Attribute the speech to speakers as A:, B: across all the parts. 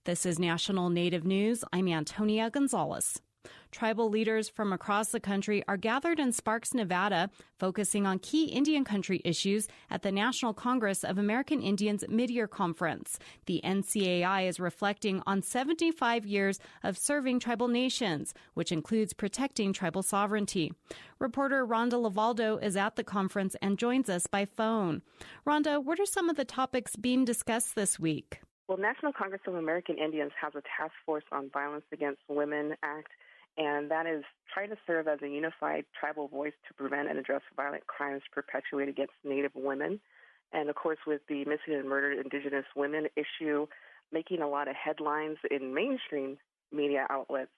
A: This is National Native News. I'm Antonia Gonzalez. Tribal leaders from across the country are gathered in Sparks, Nevada, focusing on key Indian country issues at the National Congress of American Indians Mid-Year Conference. The NCAI is reflecting on 75 years of serving tribal nations, which includes protecting tribal sovereignty. Reporter Rhonda Lavaldo is at the conference and joins us by phone. Rhonda, what are some of the topics being discussed this week?
B: Well, National Congress of American Indians has a task force on Violence Against Women Act, and that is trying to serve as a unified tribal voice to prevent and address violent crimes perpetuated against Native women. And, of course, with the missing and murdered Indigenous women issue making a lot of headlines in mainstream media outlets,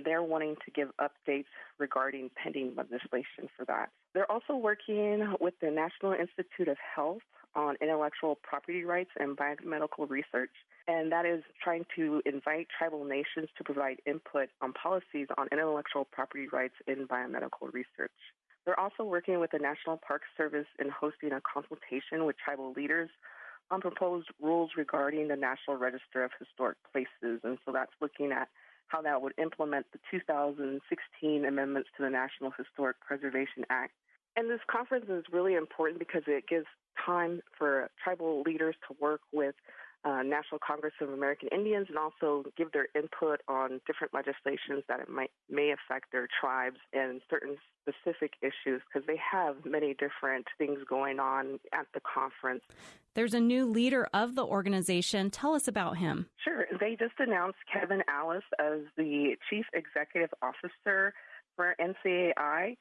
B: they're wanting to give updates regarding pending legislation for that. They're also working with the National Institute of Health on intellectual property rights and biomedical research, and that is trying to invite tribal nations to provide input on policies on intellectual property rights in biomedical research. They're also working with the National Park Service in hosting a consultation with tribal leaders on proposed rules regarding the National Register of Historic Places, and so that's looking at how that would implement the 2016 amendments to the National Historic Preservation Act. And this conference is really important because it gives time for tribal leaders to work with National Congress of American Indians and also give their input on different legislations that may affect their tribes and certain specific issues, because they have many different things going on at the conference.
A: There's a new leader of the organization. Tell us about him.
B: Sure. They just announced Kevin Alice as the Chief Executive Officer for NCAI.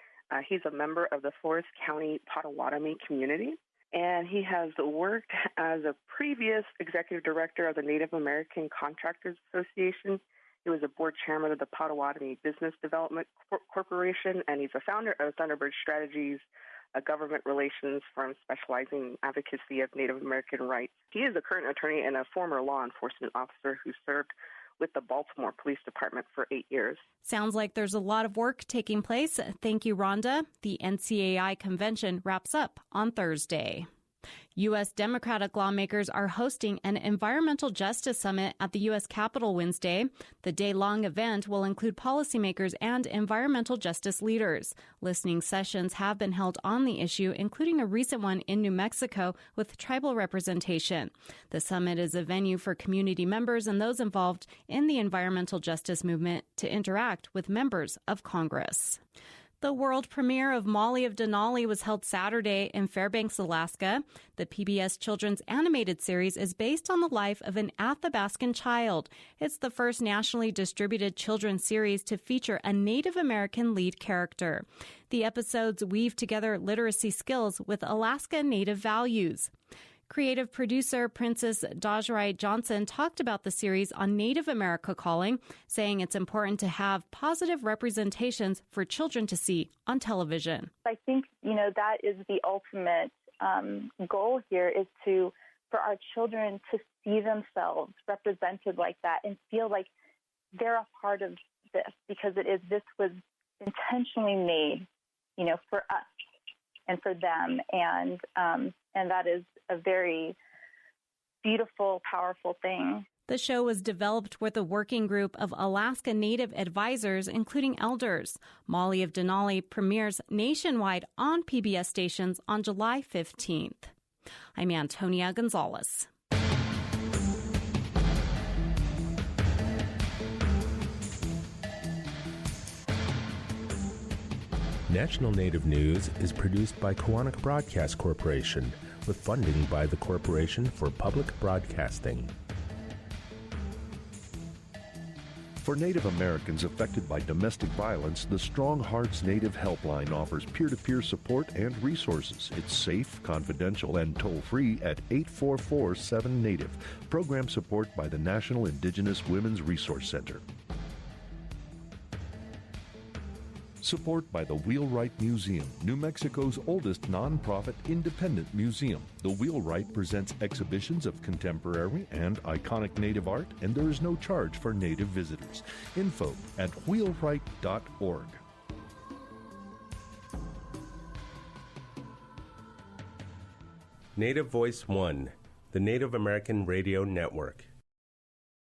B: He's a member of the Forest County Potawatomi community, and he has worked as a previous executive director of the Native American Contractors Association. He was a board chairman of the Potawatomi Business Development Corporation, and he's a founder of Thunderbird Strategies, a government relations firm specializing in advocacy of Native American rights. He is a current attorney and a former law enforcement officer who served with the Baltimore Police Department for 8 years.
A: Sounds like there's a lot of work taking place. Thank you, Rhonda. The NCAI convention wraps up on Thursday. U.S. Democratic lawmakers are hosting an environmental justice summit at the U.S. Capitol Wednesday. The day-long event will include policymakers and environmental justice leaders. Listening sessions have been held on the issue, including a recent one in New Mexico with tribal representation. The summit is a venue for community members and those involved in the environmental justice movement to interact with members of Congress. The world premiere of Molly of Denali was held Saturday in Fairbanks, Alaska. The PBS children's animated series is based on the life of an Athabascan child. It's the first nationally distributed children's series to feature a Native American lead character. The episodes weave together literacy skills with Alaska Native values. Creative producer Princess Dajrai Johnson talked about the series on Native America Calling, saying it's important to have positive representations for children to see on television.
C: I think, that is the ultimate goal here, is for our children to see themselves represented like that and feel like they're a part of this, because this was intentionally made, for us and for them. And that is a very beautiful, powerful thing.
A: The show was developed with a working group of Alaska Native advisors, including elders. Molly of Denali premieres nationwide on PBS stations on July 15th. I'm Antonia Gonzalez.
D: National Native News is produced by Kawanak Broadcast Corporation with funding by the Corporation for Public Broadcasting.
E: For Native Americans affected by domestic violence, the Strong Hearts Native Helpline offers peer-to-peer support and resources. It's safe, confidential, and toll-free at 844-7-NATIVE. Program support by the National Indigenous Women's Resource Center. Support by the Wheelwright Museum, New Mexico's oldest nonprofit independent museum. The Wheelwright presents exhibitions of contemporary and iconic Native art, and there is no charge for Native visitors. Info at wheelwright.org.
D: Native Voice One, the Native American Radio Network.